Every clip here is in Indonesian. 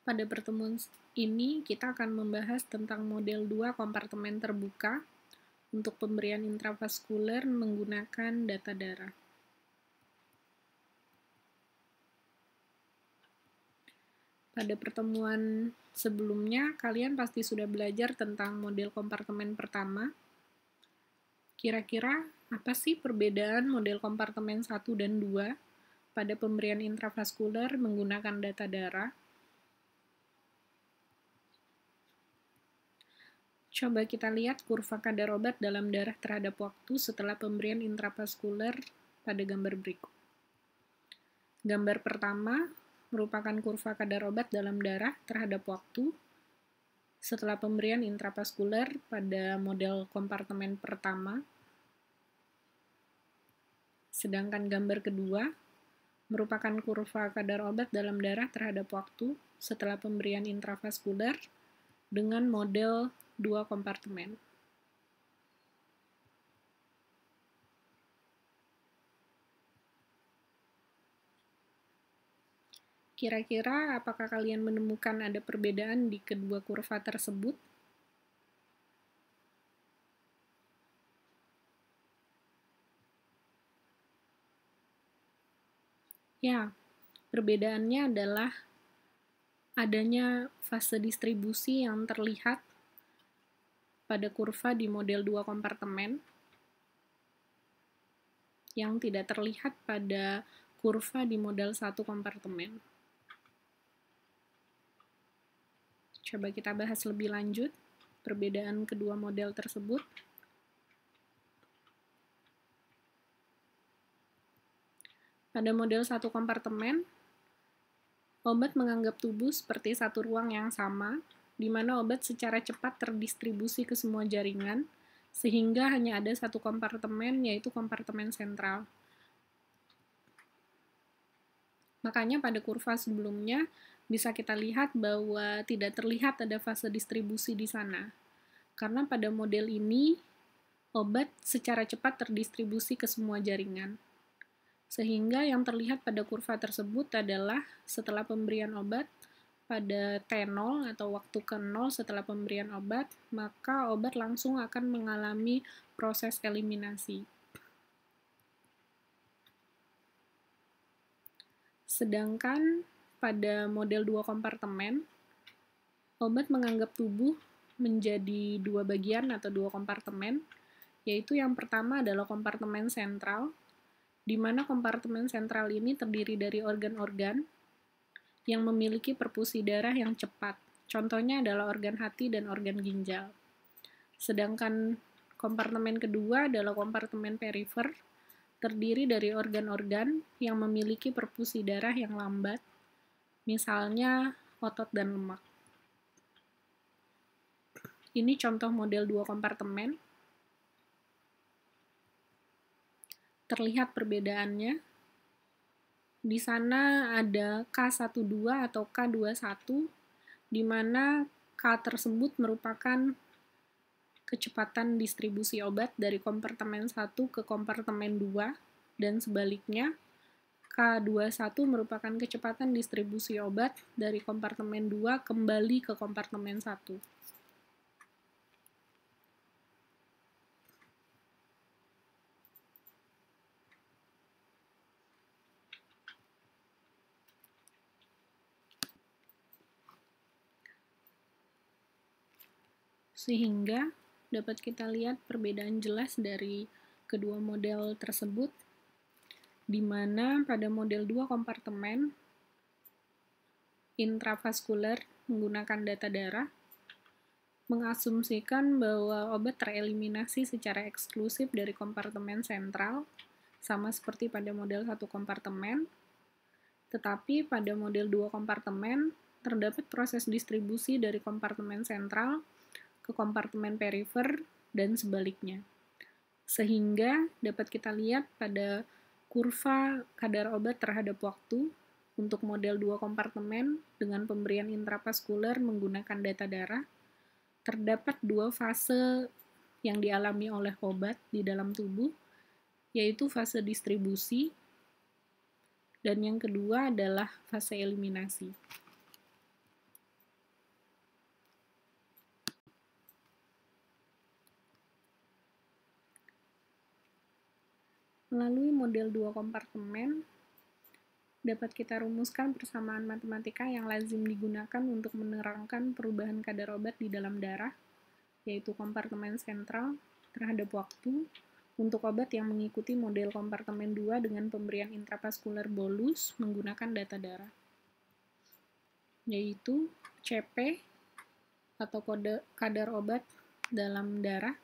Pada pertemuan ini, kita akan membahas tentang model 2 kompartemen terbuka untuk pemberian intravaskuler menggunakan data darah. Pada pertemuan sebelumnya, kalian pasti sudah belajar tentang model kompartemen pertama. Kira-kira apa sih perbedaan model kompartemen 1 dan 2 pada pemberian intravaskuler menggunakan data darah? Coba kita lihat kurva kadar obat dalam darah terhadap waktu setelah pemberian intravaskuler pada gambar berikut. Gambar pertama merupakan kurva kadar obat dalam darah terhadap waktu setelah pemberian intravaskuler pada model kompartemen pertama. Sedangkan gambar kedua merupakan kurva kadar obat dalam darah terhadap waktu setelah pemberian intravaskuler dengan model 2 kompartemen. Kira-kira apakah kalian menemukan ada perbedaan di kedua kurva tersebut? Ya, perbedaannya adalah adanya fase distribusi yang terlihat pada kurva di model 2 kompartemen yang tidak terlihat pada kurva di model 1 kompartemen. Coba kita bahas lebih lanjut perbedaan kedua model tersebut. Pada model 1 kompartemen, obat menganggap tubuh seperti satu ruang yang sama, di mana obat secara cepat terdistribusi ke semua jaringan, sehingga hanya ada satu kompartemen, yaitu kompartemen sentral. Makanya pada kurva sebelumnya, bisa kita lihat bahwa tidak terlihat ada fase distribusi di sana. Karena pada model ini, obat secara cepat terdistribusi ke semua jaringan. Sehingga yang terlihat pada kurva tersebut adalah setelah pemberian obat, pada T0 atau waktu ke 0 setelah pemberian obat, maka obat langsung akan mengalami proses eliminasi. Sedangkan pada model 2 kompartemen, obat menganggap tubuh menjadi dua bagian atau dua kompartemen, yaitu yang pertama adalah kompartemen sentral, di mana kompartemen sentral ini terdiri dari organ-organ yang memiliki perfusi darah yang cepat. Contohnya adalah organ hati dan organ ginjal. Sedangkan kompartemen kedua adalah kompartemen perifer, terdiri dari organ-organ yang memiliki perfusi darah yang lambat, misalnya otot dan lemak. Ini contoh model 2 kompartemen. Terlihat perbedaannya. Di sana ada K12 atau K21, di mana K tersebut merupakan kecepatan distribusi obat dari kompartemen 1 ke kompartemen 2, dan sebaliknya, K21 merupakan kecepatan distribusi obat dari kompartemen 2 kembali ke kompartemen 1. Sehingga dapat kita lihat perbedaan jelas dari kedua model tersebut, di mana pada model 2 kompartemen intravaskuler menggunakan data darah mengasumsikan bahwa obat tereliminasi secara eksklusif dari kompartemen sentral, sama seperti pada model 1 kompartemen, tetapi pada model 2 kompartemen terdapat proses distribusi dari kompartemen sentral ke kompartemen perifer dan sebaliknya. Sehingga dapat kita lihat pada kurva kadar obat terhadap waktu untuk model 2 kompartemen dengan pemberian intravaskuler menggunakan data darah, terdapat dua fase yang dialami oleh obat di dalam tubuh, yaitu fase distribusi, dan yang kedua adalah fase eliminasi. Melalui model 2 kompartemen, dapat kita rumuskan persamaan matematika yang lazim digunakan untuk menerangkan perubahan kadar obat di dalam darah, yaitu kompartemen sentral terhadap waktu, untuk obat yang mengikuti model kompartemen 2 dengan pemberian intravaskular bolus menggunakan data darah, yaitu CP atau kadar obat dalam darah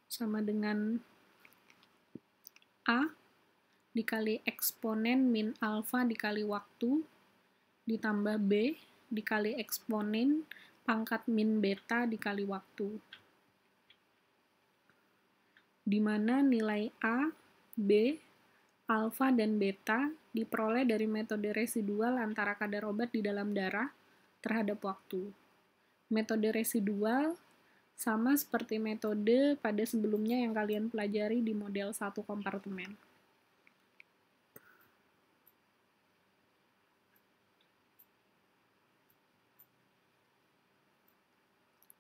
sama dengan A dikali eksponen min alfa dikali waktu ditambah B dikali eksponen pangkat min beta dikali waktu, di mana nilai A, B, alfa, dan beta diperoleh dari metode residual antara kadar obat di dalam darah terhadap waktu. Metode residual sama seperti metode pada sebelumnya yang kalian pelajari di model 1 kompartemen.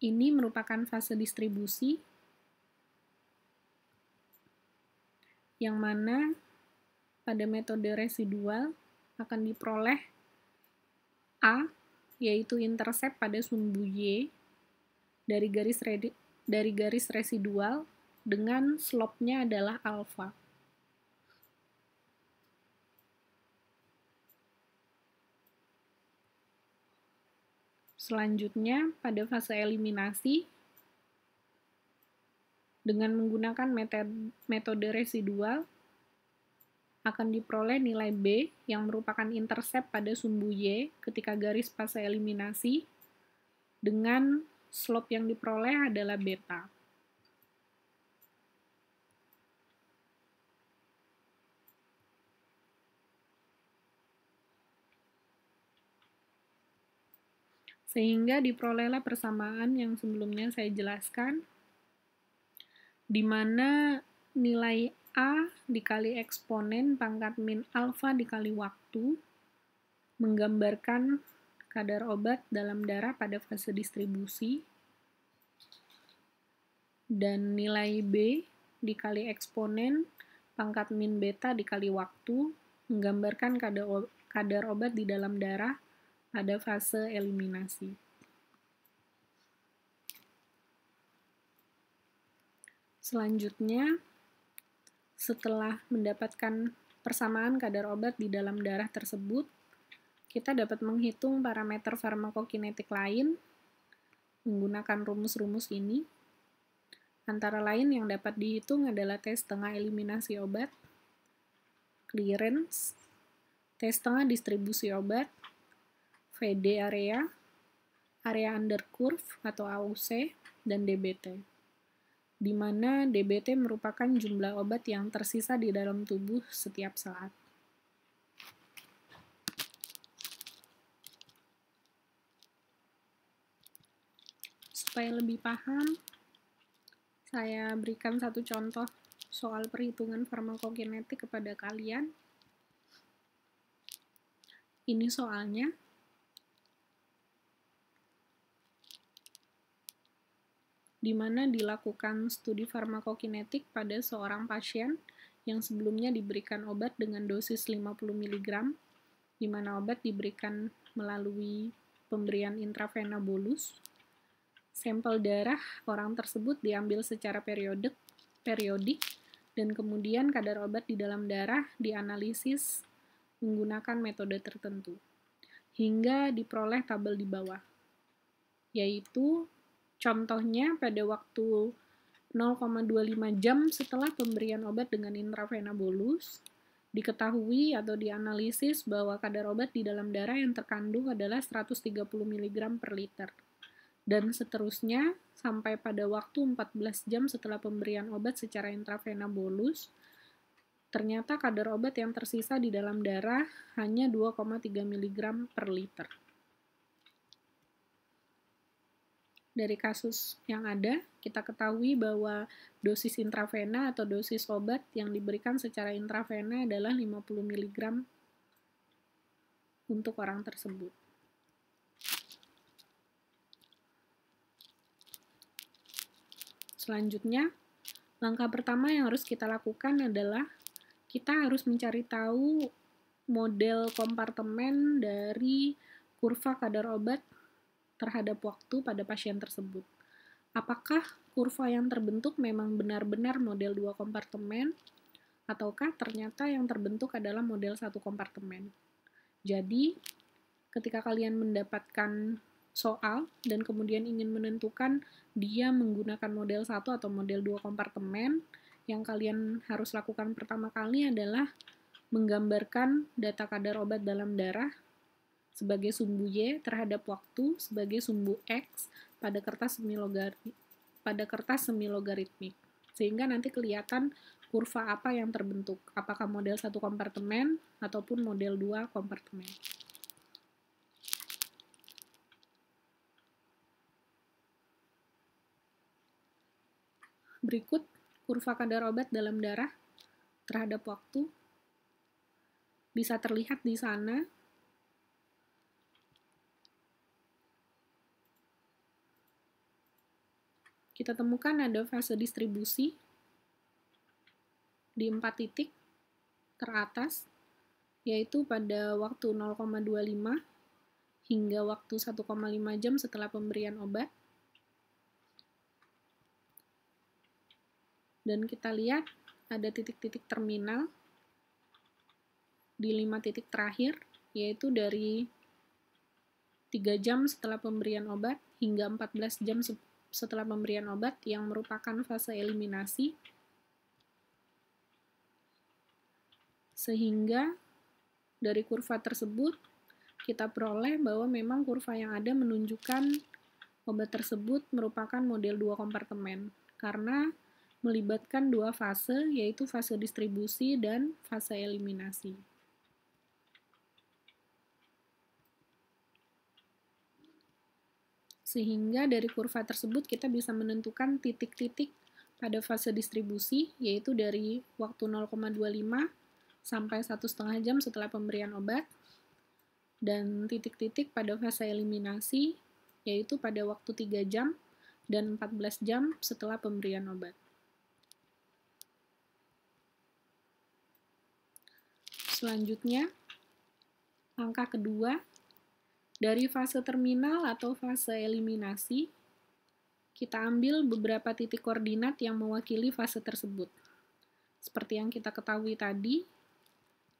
Ini merupakan fase distribusi yang mana pada metode residual akan diperoleh A, yaitu intercept pada sumbu Y dari garis residual dengan slope-nya adalah alfa. Selanjutnya, pada fase eliminasi, dengan menggunakan metode residual, akan diperoleh nilai B yang merupakan intercept pada sumbu Y ketika garis fase eliminasi, dengan slope yang diperoleh adalah beta. Sehingga diperolehlah persamaan yang sebelumnya saya jelaskan, di mana nilai A dikali eksponen pangkat min alfa dikali waktu menggambarkan kadar obat dalam darah pada fase distribusi, dan nilai B dikali eksponen pangkat min beta dikali waktu menggambarkan kadar obat di dalam darah pada fase eliminasi. Selanjutnya, setelah mendapatkan persamaan kadar obat di dalam darah tersebut, kita dapat menghitung parameter farmakokinetik lain menggunakan rumus-rumus ini. Antara lain yang dapat dihitung adalah T setengah eliminasi obat, clearance, T setengah distribusi obat, VD area under curve atau AUC, dan DBT, di mana DBT merupakan jumlah obat yang tersisa di dalam tubuh setiap saat. Supaya lebih paham, saya berikan satu contoh soal perhitungan farmakokinetik kepada kalian. Ini soalnya. Di mana dilakukan studi farmakokinetik pada seorang pasien yang sebelumnya diberikan obat dengan dosis 50 mg, di mana obat diberikan melalui pemberian intravena bolus. Sampel darah orang tersebut diambil secara periodik, dan kemudian kadar obat di dalam darah dianalisis menggunakan metode tertentu, hingga diperoleh tabel di bawah, yaitu contohnya pada waktu 0,25 jam setelah pemberian obat dengan intravena bolus, diketahui atau dianalisis bahwa kadar obat di dalam darah yang terkandung adalah 130 mg per liter. Dan seterusnya, sampai pada waktu 14 jam setelah pemberian obat secara intravena bolus, ternyata kadar obat yang tersisa di dalam darah hanya 2,3 mg per liter. Dari kasus yang ada, kita ketahui bahwa dosis intravena atau dosis obat yang diberikan secara intravena adalah 50 mg untuk orang tersebut. Selanjutnya, langkah pertama yang harus kita lakukan adalah kita harus mencari tahu model kompartemen dari kurva kadar obat terhadap waktu pada pasien tersebut. Apakah kurva yang terbentuk memang benar-benar model 2 kompartemen, ataukah ternyata yang terbentuk adalah model 1 kompartemen. Jadi, ketika kalian mendapatkan soal dan kemudian ingin menentukan dia menggunakan model 1 atau model 2 kompartemen, yang kalian harus lakukan pertama kali adalah menggambarkan data kadar obat dalam darah sebagai sumbu Y terhadap waktu sebagai sumbu X pada kertas semi-logaritmik. Sehingga nanti kelihatan kurva apa yang terbentuk, apakah model 1 kompartemen ataupun model 2 kompartemen. Berikut kurva kadar obat dalam darah terhadap waktu. Bisa terlihat di sana. Kita temukan ada fase distribusi di 4 titik teratas, yaitu pada waktu 0,25 hingga waktu 1,5 jam setelah pemberian obat. Dan kita lihat ada titik-titik terminal di 5 titik terakhir, yaitu dari 3 jam setelah pemberian obat hingga 14 jam setelah pemberian obat yang merupakan fase eliminasi. Sehingga dari kurva tersebut kita peroleh bahwa memang kurva yang ada menunjukkan obat tersebut merupakan model 2 kompartemen karena melibatkan 2 fase, yaitu fase distribusi dan fase eliminasi. Sehingga dari kurva tersebut kita bisa menentukan titik-titik pada fase distribusi, yaitu dari waktu 0,25 sampai 1,5 jam setelah pemberian obat, dan titik-titik pada fase eliminasi, yaitu pada waktu 3 jam dan 14 jam setelah pemberian obat. Selanjutnya, angka kedua, dari fase terminal atau fase eliminasi, kita ambil beberapa titik koordinat yang mewakili fase tersebut. Seperti yang kita ketahui tadi,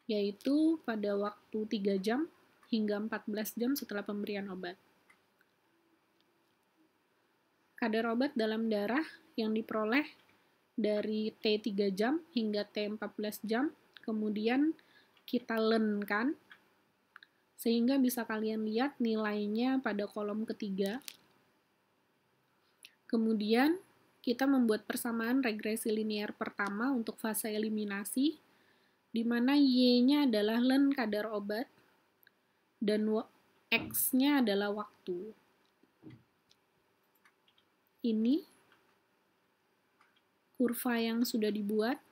yaitu pada waktu 3 jam hingga 14 jam setelah pemberian obat. Kadar obat dalam darah yang diperoleh dari T3 jam hingga T14 jam, kemudian kita lenkan, sehingga bisa kalian lihat nilainya pada kolom ketiga. Kemudian, kita membuat persamaan regresi linear pertama untuk fase eliminasi, di mana Y-nya adalah len kadar obat, dan X-nya adalah waktu. Ini kurva yang sudah dibuat,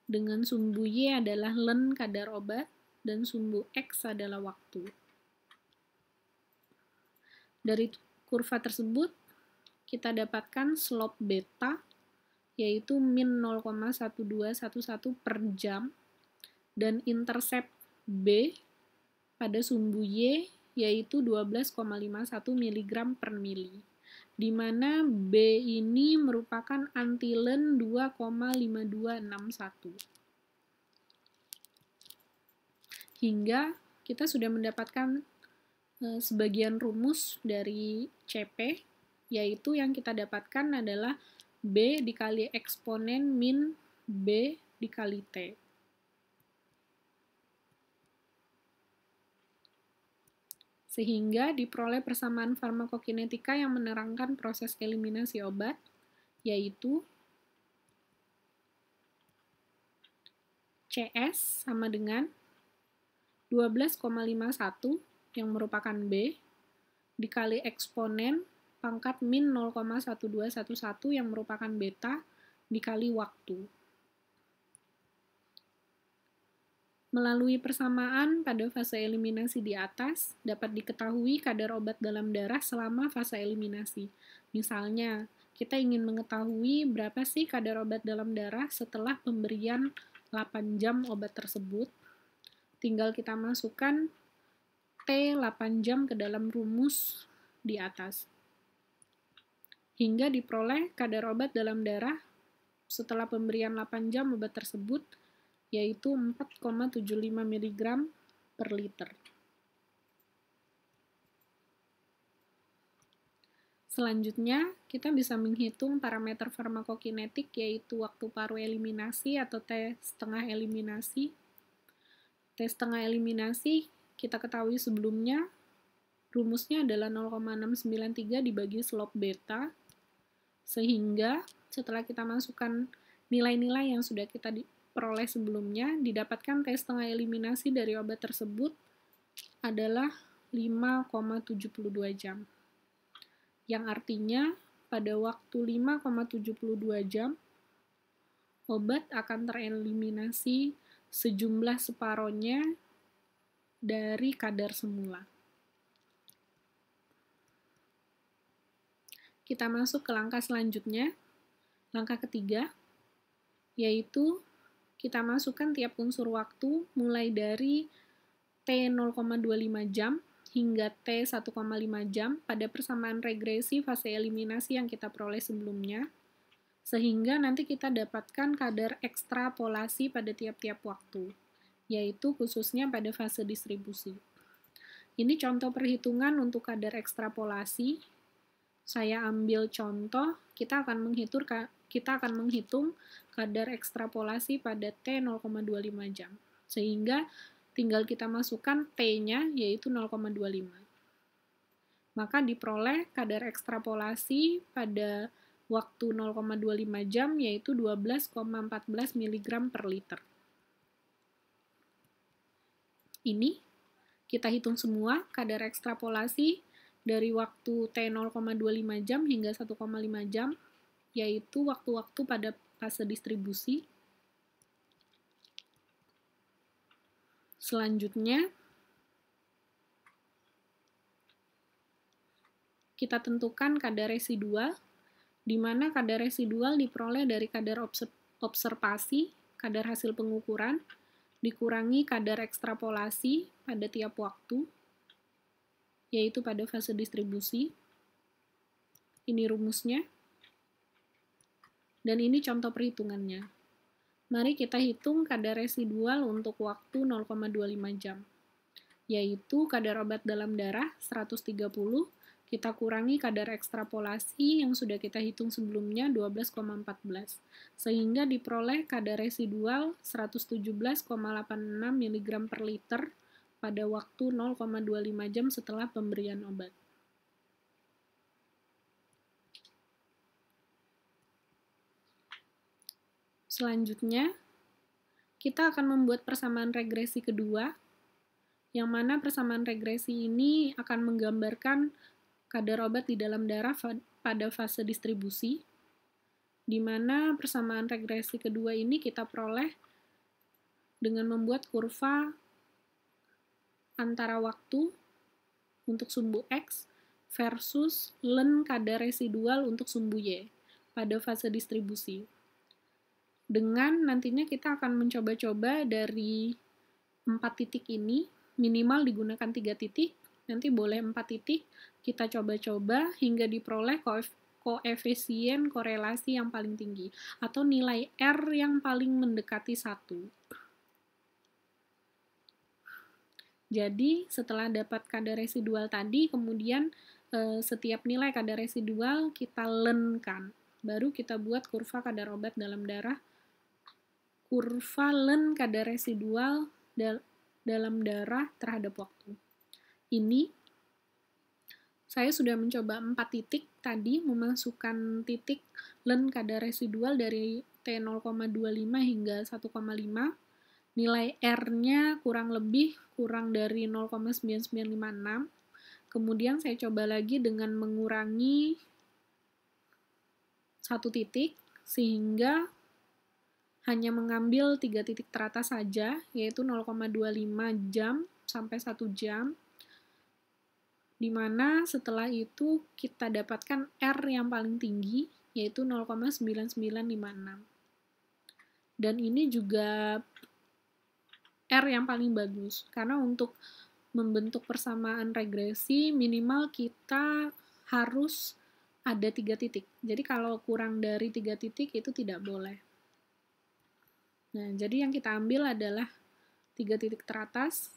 dengan sumbu Y adalah len kadar obat, dan sumbu X adalah waktu. Dari kurva tersebut, kita dapatkan slope beta, yaitu min 0,1211 per jam, dan intercept B pada sumbu Y, yaitu 12,51 mg per mili, di mana B ini merupakan antilen 2,5261. Hingga kita sudah mendapatkan sebagian rumus dari CP, yaitu yang kita dapatkan adalah B dikali eksponen min B dikali T. Sehingga diperoleh persamaan farmakokinetika yang menerangkan proses eliminasi obat, yaitu CS sama dengan 12,51 yang merupakan B dikali eksponen pangkat min 0,1211 yang merupakan beta dikali waktu. Melalui persamaan pada fase eliminasi di atas, dapat diketahui kadar obat dalam darah selama fase eliminasi. Misalnya, kita ingin mengetahui berapa sih kadar obat dalam darah setelah pemberian 8 jam obat tersebut, tinggal kita masukkan T 8 jam ke dalam rumus di atas. Hingga diperoleh kadar obat dalam darah setelah pemberian 8 jam obat tersebut, yaitu 4,75 mg per liter. Selanjutnya, kita bisa menghitung parameter farmakokinetik, yaitu waktu paruh eliminasi atau T setengah eliminasi. T setengah eliminasi, kita ketahui sebelumnya, rumusnya adalah 0,693 dibagi slope beta, sehingga setelah kita masukkan nilai-nilai yang sudah kita peroleh sebelumnya, didapatkan T setengah eliminasi dari obat tersebut adalah 5,72 jam. Yang artinya pada waktu 5,72 jam, obat akan tereliminasi sejumlah separohnya dari kadar semula. Kita masuk ke langkah selanjutnya, langkah ketiga, yaitu kita masukkan tiap unsur waktu mulai dari T 0,25 jam hingga T 1,5 jam pada persamaan regresi fase eliminasi yang kita peroleh sebelumnya, sehingga nanti kita dapatkan kadar ekstrapolasi pada tiap-tiap waktu, yaitu khususnya pada fase distribusi. Ini contoh perhitungan untuk kadar ekstrapolasi. Saya ambil contoh, kita akan menghitung kadar ekstrapolasi pada T 0,25 jam, sehingga tinggal kita masukkan T-nya, yaitu 0,25. Maka diperoleh kadar ekstrapolasi pada waktu 0,25 jam, yaitu 12,14 mg per liter. Ini kita hitung semua kadar ekstrapolasi dari waktu T 0,25 jam hingga 1,5 jam, yaitu waktu-waktu pada fase distribusi. Selanjutnya, kita tentukan kadar residual, di mana kadar residual diperoleh dari kadar observasi, kadar hasil pengukuran, dikurangi kadar ekstrapolasi pada tiap waktu, yaitu pada fase distribusi. Ini rumusnya, dan ini contoh perhitungannya. Mari kita hitung kadar residual untuk waktu 0,25 jam, yaitu kadar obat dalam darah 130, kita kurangi kadar ekstrapolasi yang sudah kita hitung sebelumnya 12,14, sehingga diperoleh kadar residual 117,86 mg per liter pada waktu 0,25 jam setelah pemberian obat. Selanjutnya, kita akan membuat persamaan regresi kedua, yang mana persamaan regresi ini akan menggambarkan kadar obat di dalam darah pada fase distribusi, di mana persamaan regresi kedua ini kita peroleh dengan membuat kurva antara waktu untuk sumbu X versus len kadar residual untuk sumbu Y pada fase distribusi. Dengan nantinya kita akan mencoba-coba dari 4 titik ini, minimal digunakan 3 titik, nanti boleh 4 titik, kita coba-coba hingga diperoleh koefisien korelasi yang paling tinggi, atau nilai R yang paling mendekati 1. Jadi, setelah dapat kadar residual tadi, kemudian setiap nilai kadar residual kita lenkan. Baru kita buat kurva kadar obat dalam darah, kurva len kadar residual dalam darah terhadap waktu. Ini, saya sudah mencoba 4 titik tadi, memasukkan titik len kadar residual dari T 0,25 hingga 1,5, nilai R-nya kurang dari 0,9956, kemudian saya coba lagi dengan mengurangi 1 titik, sehingga hanya mengambil 3 titik teratas saja, yaitu 0,25 jam sampai 1 jam, di mana setelah itu kita dapatkan R yang paling tinggi, yaitu 0,9956. Dan ini juga R yang paling bagus, karena untuk membentuk persamaan regresi minimal kita harus ada 3 titik. Jadi kalau kurang dari 3 titik itu tidak boleh. Nah, jadi yang kita ambil adalah 3 titik teratas.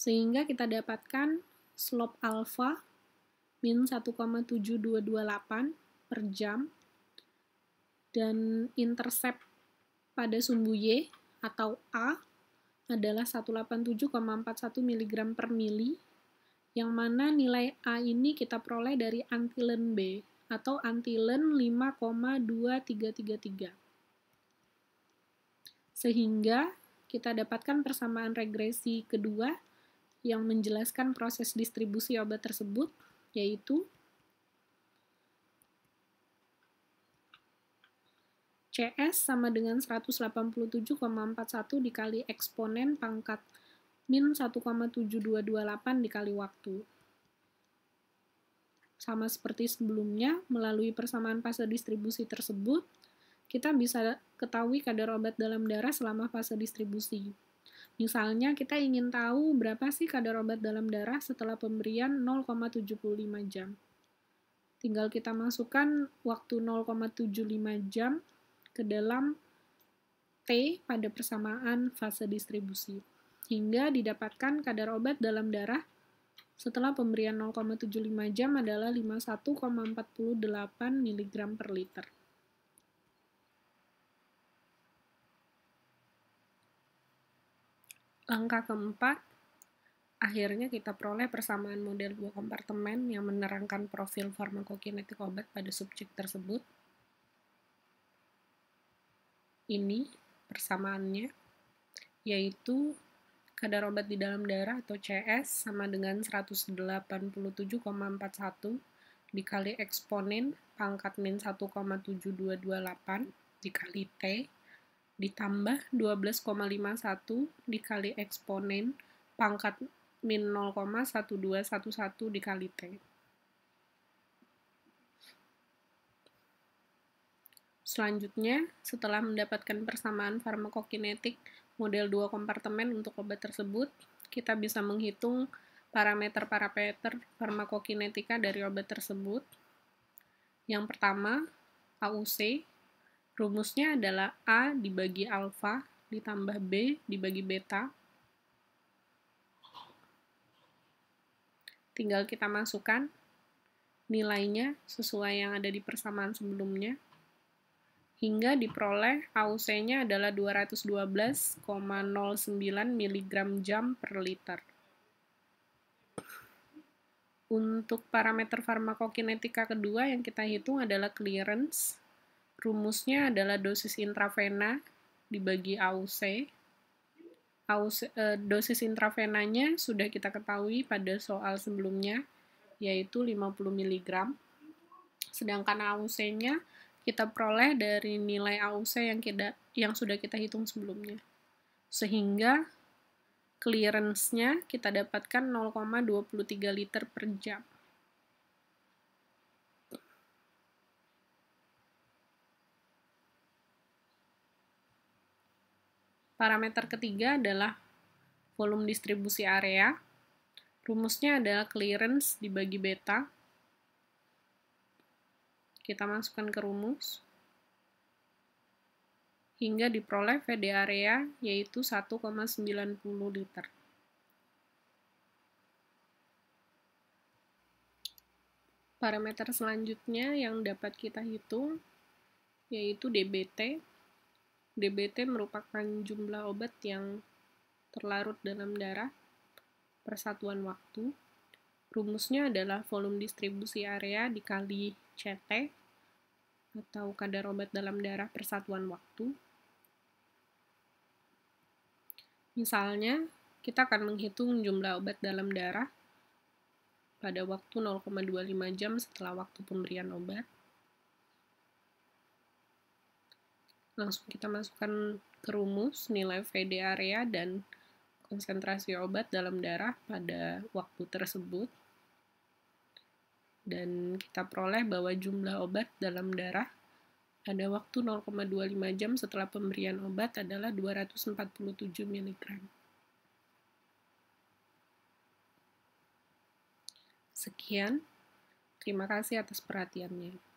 Sehingga kita dapatkan slope alpha min 1,7228 per jam, dan intercept pada sumbu Y atau A adalah 187,41 mg per mili, yang mana nilai A ini kita peroleh dari antilen B atau antilen 5,2333. Sehingga kita dapatkan persamaan regresi kedua yang menjelaskan proses distribusi obat tersebut, yaitu CS sama dengan 187,41 dikali eksponen pangkat min 1,7228 dikali waktu. Sama seperti sebelumnya, melalui persamaan fase distribusi tersebut, kita bisa ketahui kadar obat dalam darah selama fase distribusi. Misalnya, kita ingin tahu berapa sih kadar obat dalam darah setelah pemberian 0,75 jam. Tinggal kita masukkan waktu 0,75 jam ke dalam T pada persamaan fase distribusi, hingga didapatkan kadar obat dalam darah setelah pemberian 0,75 jam adalah 51,48 mg per liter. Langkah keempat, akhirnya kita peroleh persamaan model 2 kompartemen yang menerangkan profil farmakokinetik obat pada subjek tersebut. Ini persamaannya, yaitu kadar obat di dalam darah atau CS sama dengan 187,41 dikali eksponen pangkat min 1,7228 dikali T ditambah 12,51 dikali eksponen pangkat min 0,1211 dikali T. Selanjutnya, setelah mendapatkan persamaan farmakokinetik model 2 kompartemen untuk obat tersebut, kita bisa menghitung parameter-parameter farmakokinetika dari obat tersebut. Yang pertama, AUC. Rumusnya adalah A dibagi alfa ditambah B dibagi beta. Tinggal kita masukkan nilainya sesuai yang ada di persamaan sebelumnya, hingga diperoleh AUC-nya adalah 212,09 mg jam per liter. Untuk parameter farmakokinetika kedua yang kita hitung adalah clearance. Rumusnya adalah dosis intravena dibagi AUC. Dosis intravenanya sudah kita ketahui pada soal sebelumnya, yaitu 50 mg. Sedangkan AUC-nya kita peroleh dari nilai AUC yang sudah kita hitung sebelumnya. Sehingga clearance-nya kita dapatkan 0,23 liter per jam. Parameter ketiga adalah volume distribusi area. Rumusnya adalah clearance dibagi beta. Kita masukkan ke rumus, hingga diperoleh VD area yaitu 1,90 liter. Parameter selanjutnya yang dapat kita hitung yaitu DBT. DBT merupakan jumlah obat yang terlarut dalam darah per satuan waktu. Rumusnya adalah volume distribusi area dikali CT atau kadar obat dalam darah per satuan waktu. Misalnya, kita akan menghitung jumlah obat dalam darah pada waktu 0,25 jam setelah waktu pemberian obat. Langsung kita masukkan ke rumus nilai VD area dan konsentrasi obat dalam darah pada waktu tersebut. Dan kita peroleh bahwa jumlah obat dalam darah pada waktu 0,25 jam setelah pemberian obat adalah 247 mg. Sekian, terima kasih atas perhatiannya.